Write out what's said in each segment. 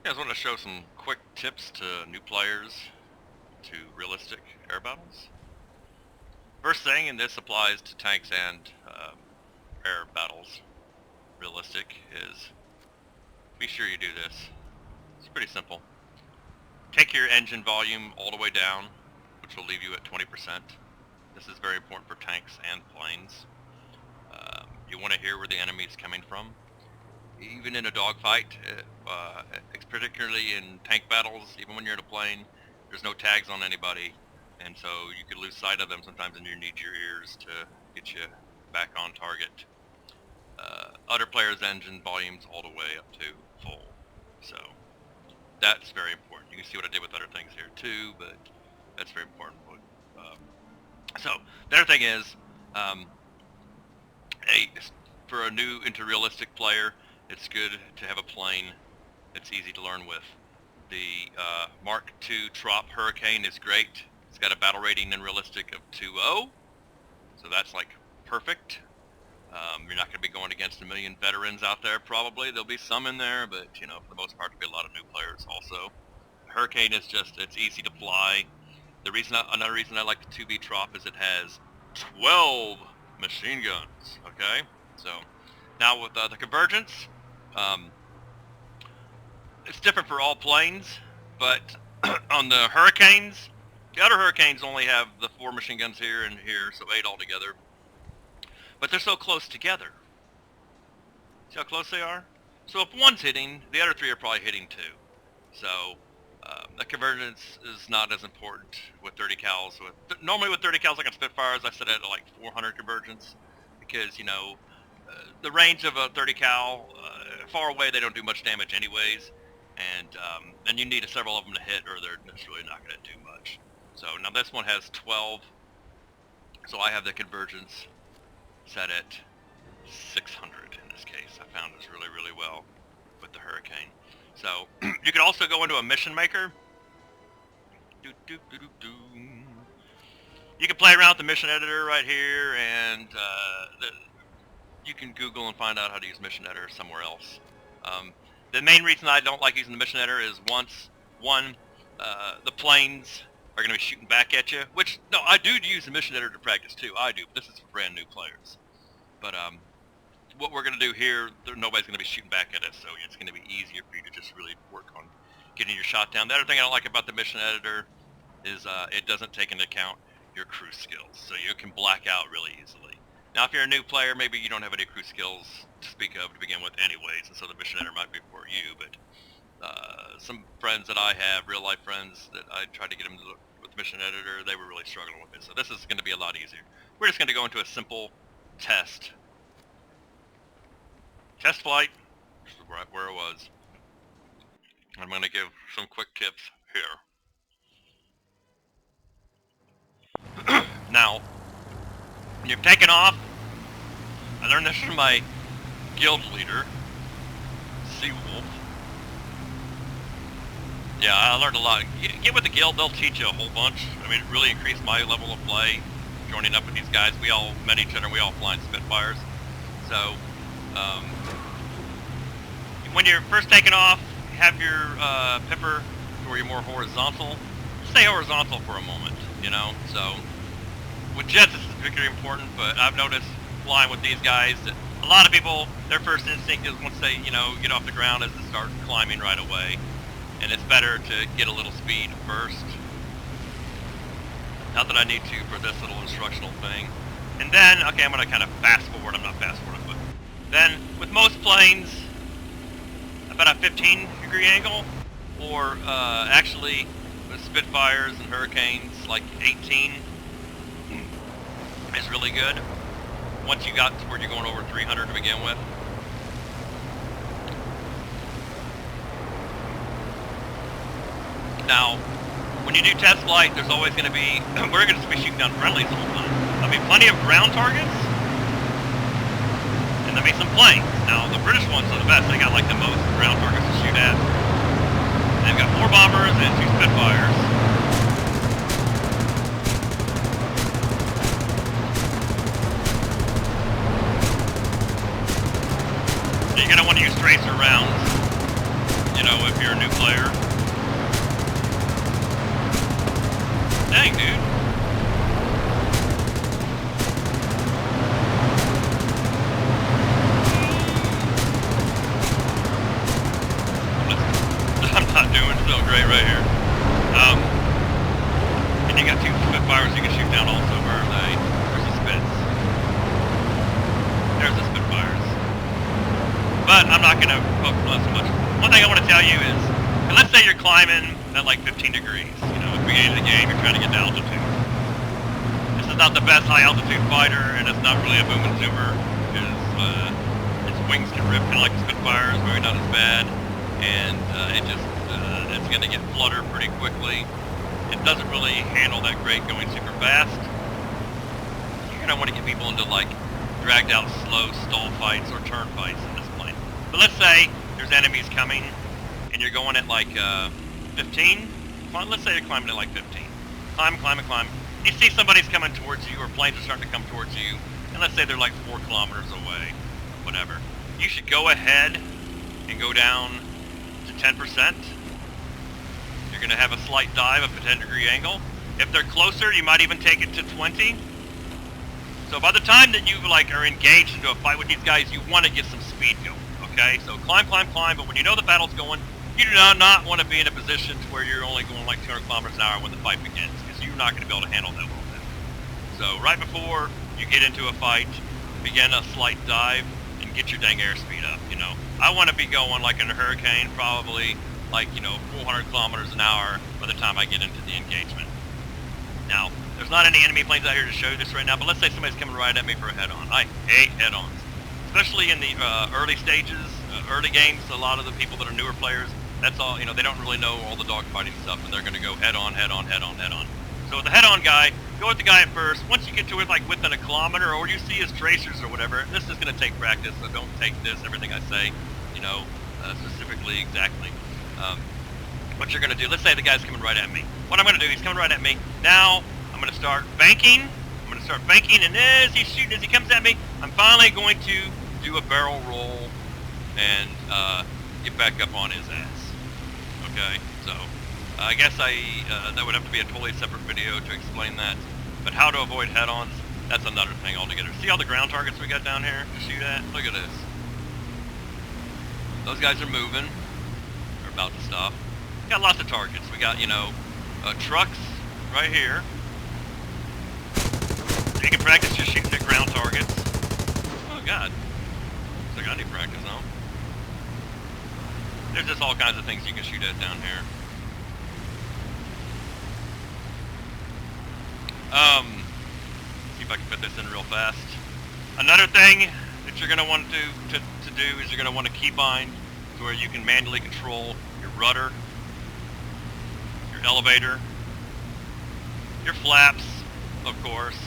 I just want to show some quick tips to new players to realistic air battles. First thing, and this applies to tanks and air battles, realistic, is be sure you do this. It's pretty simple. Take your engine volume all the way down, which will leave you at 20%. This is very important for tanks and planes. You want to hear where the enemy is coming from. Even in a dogfight, particularly in tank battles, even when you're in a plane, there's no tags on anybody, and so you could lose sight of them sometimes, and you need your ears to get you back on target. Other players' engine volumes all the way up to full, so that's very important. You can see what I did with other things here too, but that's very important. So the other thing is, for a new into realistic player, it's good to have a plane that's easy to learn with. The Mark II Trop Hurricane is great. It's got a battle rating in realistic of 2.0, so that's like perfect. You're not going to be going against a million veterans out there probably. There'll be some in there, but you know, for the most part, there'll be a lot of new players also. Hurricane is just, it's easy to fly. Another reason I like the 2B Trop is it has 12 machine guns, okay? So, now with the Convergence, it's different for all planes, but on the Hurricanes, the other Hurricanes only have the 4 machine guns here and here, so 8 altogether. But they're so close together. See how close they are? So if one's hitting, the other 3 are probably hitting too. So the convergence is not as important with 30 cals. Normally with 30 cals like on Spitfires, I set it at like 400 convergence because, you know, the range of a 30 cal, far away they don't do much damage anyways, and you need several of them to hit or they're just really not going to do much. So now this one has 12, so I have the convergence set at 600 in this case. I found this really, really well with the Hurricane. So you can also go into a mission maker. You can play around with the mission editor right here, and you can Google and find out how to use mission editor somewhere else. The main reason I don't like using the mission editor is the planes are going to be shooting back at you, which, no, I do use the mission editor to practice too, I do, but this is for brand new players. But what we're going to do here, nobody's going to be shooting back at us, so it's going to be easier for you to just really work on getting your shot down. The other thing I don't like about the mission editor is it doesn't take into account your crew skills, so you can black out really easily. Now if you're a new player, maybe you don't have any crew skills to speak of to begin with anyways, and so the mission editor might be for you, but some friends that I have, real life friends, that I tried to get them to look with the mission editor, they were really struggling with it, so this is going to be a lot easier. We're just going to go into a simple test flight, right where it was. I'm going to give some quick tips here. Now, when you're taking off, I learned this from my guild leader, Seawolf. Yeah, I learned a lot. Get with the guild, they'll teach you a whole bunch. I mean, it really increased my level of play, joining up with these guys. We all met each other, we all flying Spitfires. So, when you're first taking off, have your pipper where you're more horizontal. Stay horizontal for a moment, you know. So with jets, this is particularly important. But I've noticed flying with these guys that a lot of people, their first instinct is once they, you know, get off the ground is to start climbing right away, and it's better to get a little speed first. Not that I need to for this little instructional thing. And then, okay, I'm going to kind of fast forward. I'm not fast forwarding, but then with most planes, about a 15-degree angle, or actually with Spitfires and Hurricanes, like 18 is really good. Once you got to where you're going over 300 to begin with. Now, when you do test flight, there's always going to be, we're going to be shooting down friendlies the whole time. There'll be plenty of ground targets, and there'll be some planes. Now, the British ones are the best. They got like the most ground targets to shoot at. They've got 4 bombers and 2 Spitfires. You're going to want to use tracer rounds, you know, if you're a new player. Dang, dude. I'm not doing so great right here. And you got two Spitfires you can shoot down also. Where are they? There's the Spits. There's the Spitfires. But I'm not going to focus on that so much. One thing I want to tell you is, let's say you're climbing at like 15 degrees. You know, at the beginning of the game, you're trying to get to altitude. This is not the best high altitude fighter, and it's not really a boom and zoomer, because its wings can rip kind of like the Spitfires, maybe not as bad, and it's going to get flutter pretty quickly. It doesn't really handle that great going super fast. You're going to want to get people into like dragged out slow stall fights or turn fights in this plane. But let's say there's enemies coming and you're going at like 15. Let's say you're climbing at like 15. Climb, climb, and climb. You see somebody's coming towards you, or planes are starting to come towards you, and let's say they're like 4 kilometers away, whatever. You should go ahead and go down to 10%. You're going to have a slight dive of a 10-degree angle. If they're closer, you might even take it to 20. So by the time that you like are engaged into a fight with these guys, you want to get some speed going. Okay, so climb, climb, climb. But when you know the battle's going, you do not want to be in a position to where you're only going like 200 kilometers an hour when the fight begins, because you're not going to be able to handle that well then. So right before you get into a fight, begin a slight dive and get your dang airspeed up. You know, I want to be going like in a Hurricane, probably like 400 kilometers an hour by the time I get into the engagement. Now, there's not any enemy planes out here to show you this right now, but let's say somebody's coming right at me for a head-on. I hate head-ons, especially in the early stages, early games. A lot of the people that are newer players, that's all, they don't really know all the dogfighting stuff, and they're going to go head-on, head-on, head-on, head-on. So with the head-on guy, go with the guy at first. Once you get to it like within a kilometer, or you see his tracers or whatever, this is going to take practice, so don't take everything I say, specifically, exactly. What you're going to do, let's say the guy's coming right at me. What I'm going to do, he's coming right at me. Now, I'm going to start banking. And as he's shooting, as he comes at me, I'm finally going to do a barrel roll and get back up on his ass. Okay, so I guess that would have to be a totally separate video to explain that. But how to avoid head-ons, that's another thing altogether. See all the ground targets we got down here to shoot at? Look at this. Those guys are moving. They're about to stop. We got lots of targets. We got, trucks right here. You can practice just shooting at ground targets. Oh god. Looks like I need practice, huh? There's just all kinds of things you can shoot at down here. See if I can put this in real fast. Another thing that you're going to want to do is you're going to want a keybind to where you can manually control your rudder, your elevator, your flaps, of course,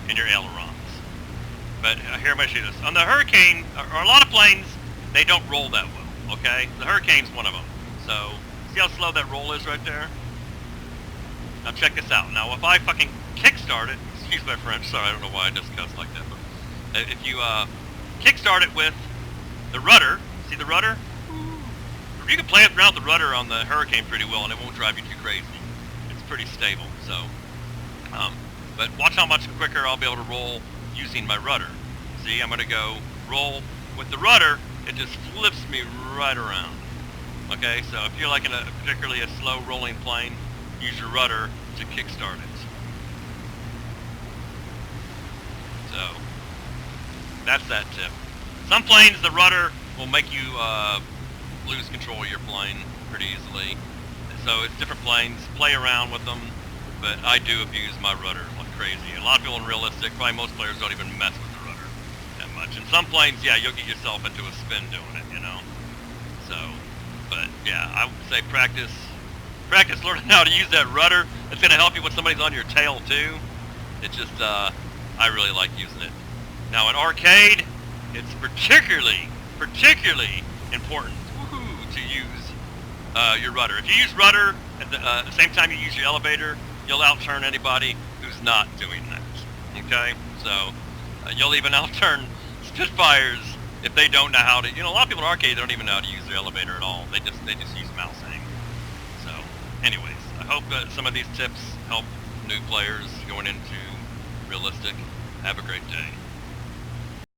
and your ailerons. But here, I'm going to show you this. On the Hurricane, or a lot of planes, they don't roll that well, okay? The Hurricane's one of them. So, see how slow that roll is right there? Now check this out. Now, if I fucking kickstart it, excuse my French, sorry, I don't know why I just cussed like that, but if you kickstart it with the rudder, see the rudder? You can play around the rudder on the Hurricane pretty well, and it won't drive you too crazy. It's pretty stable, so. But watch how much quicker I'll be able to roll using my rudder. See, I'm going to go roll with the rudder. It just flips me right around. Okay, so if you're like in a particularly a slow rolling plane, use your rudder to kickstart it. So, that's that tip. Some planes, the rudder will make you lose control of your plane pretty easily. So it's different planes, play around with them, but I do abuse my rudder like crazy. A lot of people in realistic, probably most players don't even mess with the rudder that much. In some planes, yeah, you'll get yourself into a spin doing it, So, but yeah, I would say practice learning how to use that rudder. It's going to help you when somebody's on your tail too. It's just, I really like using it. Now in arcade, it's particularly important to use your rudder. If you use rudder at the same time you use your elevator, you'll outturn anybody who's not doing that. Okay, so you'll even outturn Spitfires if they don't know how to, a lot of people in arcade don't even know how to use the elevator at all. They just use mouse aim. So, anyways, I hope that some of these tips help new players going into realistic. Have a great day.